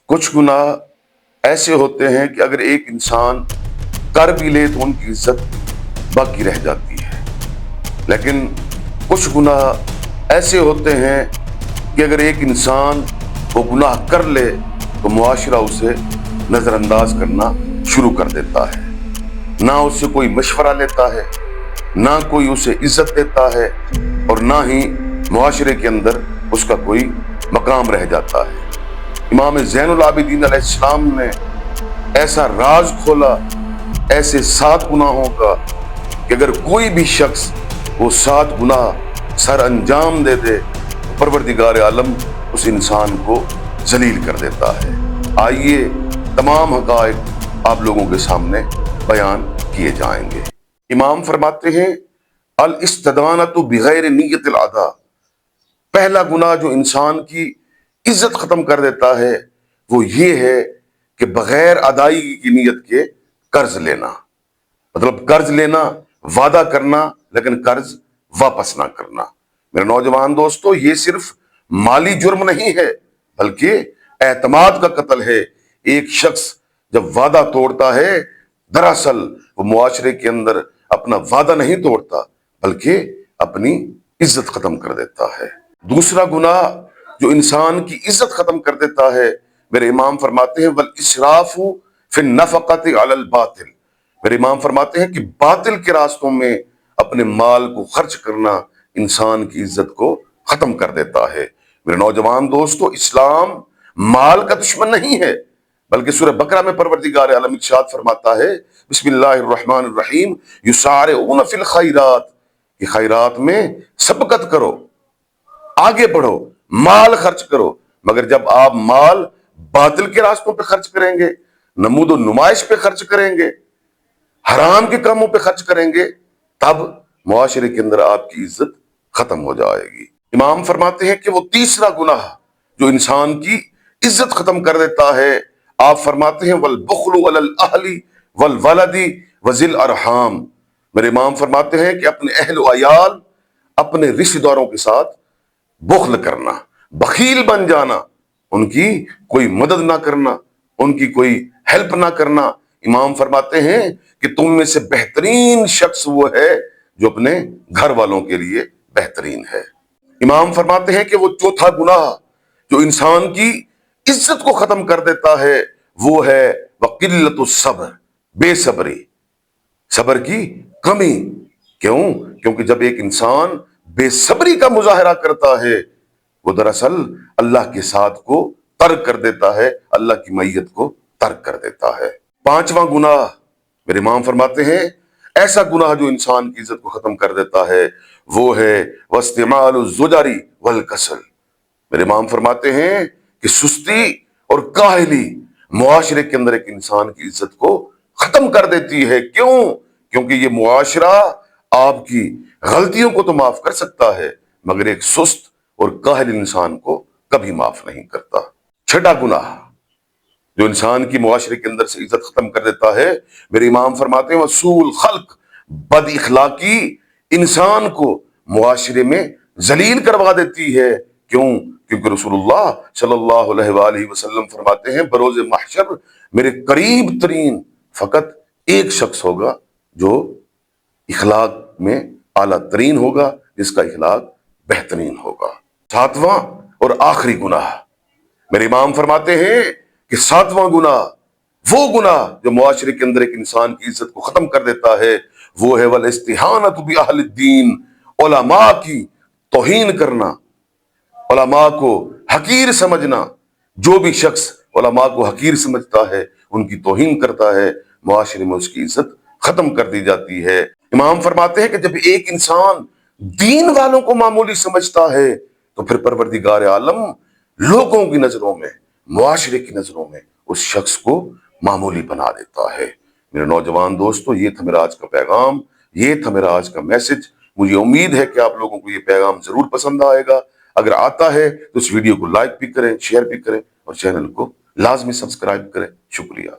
کچھ گناہ ایسے ہوتے ہیں کہ اگر ایک انسان کر بھی لے تو ان کی عزت باقی رہ جاتی ہے، لیکن کچھ گناہ ایسے ہوتے ہیں کہ اگر ایک انسان وہ گناہ کر لے تو معاشرہ اسے نظر انداز کرنا شروع کر دیتا ہے، نہ اس سے کوئی مشورہ لیتا ہے، نہ کوئی اسے عزت دیتا ہے، اور نہ ہی معاشرے کے اندر اس کا کوئی مقام رہ جاتا ہے۔ امام زین العابدین علیہ السلام نے ایسا راز کھولا ایسے 7 گناہوں کا کہ اگر کوئی بھی شخص وہ 7 گناہ سر انجام دے دے تو پروردگار عالم اس انسان کو ذلیل کر دیتا ہے۔ آئیے تمام حقائق آپ لوگوں کے سامنے بیان کیے جائیں گے۔ امام فرماتے ہیں الاستدانۃ بغیر نیت الادا، پہلا گناہ جو انسان کی عزت ختم کر دیتا ہے وہ یہ ہے کہ بغیر ادائیگی کی نیت کے قرض لینا، مطلب قرض لینا، وعدہ کرنا لیکن قرض واپس نہ کرنا۔ میرے نوجوان دوستو، یہ صرف مالی جرم نہیں ہے بلکہ اعتماد کا قتل ہے۔ ایک شخص جب وعدہ توڑتا ہے دراصل وہ معاشرے کے اندر اپنا وعدہ نہیں توڑتا بلکہ اپنی عزت ختم کر دیتا ہے۔ دوسرا گناہ جو انسان کی عزت ختم کر دیتا ہے، میرے امام فرماتے ہیں والاسراف فی النفقۃ علی الباطل، میرے امام فرماتے ہیں کہ باطل کے راستوں میں اپنے مال کو خرچ کرنا انسان کی عزت کو ختم کر دیتا ہے۔ میرے نوجوان دوستو، اسلام مال کا دشمن نہیں ہے بلکہ سورہ بقرہ میں پروردگار عالم ارشاد فرماتا ہے بسم اللہ الرحمن الرحیم یسارعون فی الخیرات، کہ خیرات میں سبقت کرو، آگے بڑھو، مال خرچ کرو، مگر جب آپ مال باطل کے راستوں پہ خرچ کریں گے، نمود و نمائش پہ خرچ کریں گے، حرام کے کاموں پہ خرچ کریں گے، تب معاشرے کے اندر آپ کی عزت ختم ہو جائے گی۔ امام فرماتے ہیں کہ وہ تیسرا گناہ جو انسان کی عزت ختم کر دیتا ہے، آپ فرماتے ہیں والبخل علی الاہل والولد وذی الارحام، میرے امام فرماتے ہیں کہ اپنے اہل و عیال، اپنے رشتہ داروں کے ساتھ بخل کرنا، بخیل بن جانا، ان کی کوئی مدد نہ کرنا، ان کی کوئی ہیلپ نہ کرنا۔ امام فرماتے ہیں کہ تم میں سے بہترین شخص وہ ہے جو اپنے گھر والوں کے لیے بہترین ہے۔ امام فرماتے ہیں کہ وہ چوتھا گناہ جو انسان کی عزت کو ختم کر دیتا ہے وہ ہے وقلۃ الصبر، بے صبری، صبر کی کمی۔ کیوں؟ کیونکہ جب ایک انسان بے صبری کا مظاہرہ کرتا ہے وہ دراصل اللہ کے ساتھ کو ترک کر دیتا ہے، اللہ کی معیت کو ترک کر دیتا ہے۔ پانچواں گناہ میرے امام فرماتے ہیں ایسا گناہ جو انسان کی عزت کو ختم کر دیتا ہے وہ ہے واستعمال الزجر والکسل، میرے امام فرماتے ہیں کہ سستی اور کاہلی معاشرے کے اندر ایک انسان کی عزت کو ختم کر دیتی ہے۔ کیوں؟ کیونکہ یہ معاشرہ آپ کی غلطیوں کو تو معاف کر سکتا ہے مگر ایک سست اور کاہل انسان کو کبھی معاف نہیں کرتا۔ چھٹا گناہ جو انسان کی معاشرے کے اندر سے عزت ختم کر دیتا ہے، میرے امام فرماتے ہیں وسوء الخلق، بد اخلاقی انسان کو معاشرے میں ذلیل کروا دیتی ہے۔ کیوں؟ کیونکہ رسول اللہ صلی اللہ علیہ وآلہ وسلم فرماتے ہیں بروز محشر میرے قریب ترین فقط ایک شخص ہوگا جو اخلاق میں اعلیٰ ترین ہوگا، جس کا اخلاق بہترین ہوگا۔ ساتواں اور آخری گناہ میرے امام فرماتے ہیں کہ ساتواں گناہ وہ گناہ جو معاشرے کے اندر ایک انسان کی عزت کو ختم کر دیتا ہے وہ ہے والاستہانۃ باہل الدین، علماء کی توہین کرنا، علماء کو حقیر سمجھنا۔ جو بھی شخص علماء کو حقیر سمجھتا ہے، ان کی توہین کرتا ہے، معاشرے میں اس کی عزت ختم کر دی جاتی ہے۔ امام فرماتے ہیں کہ جب ایک انسان دین والوں کو معمولی سمجھتا ہے تو پھر پروردگار عالم لوگوں کی نظروں میں، معاشرے کی نظروں میں اس شخص کو معمولی بنا دیتا ہے۔ میرے نوجوان دوستو، یہ تھا میرا آج کا پیغام، یہ تھا میرا آج کا میسج۔ مجھے امید ہے کہ آپ لوگوں کو یہ پیغام ضرور پسند آئے گا۔ اگر آتا ہے تو اس ویڈیو کو لائک بھی کریں، شیئر بھی کریں اور چینل کو لازمی سبسکرائب کریں۔ شکریہ۔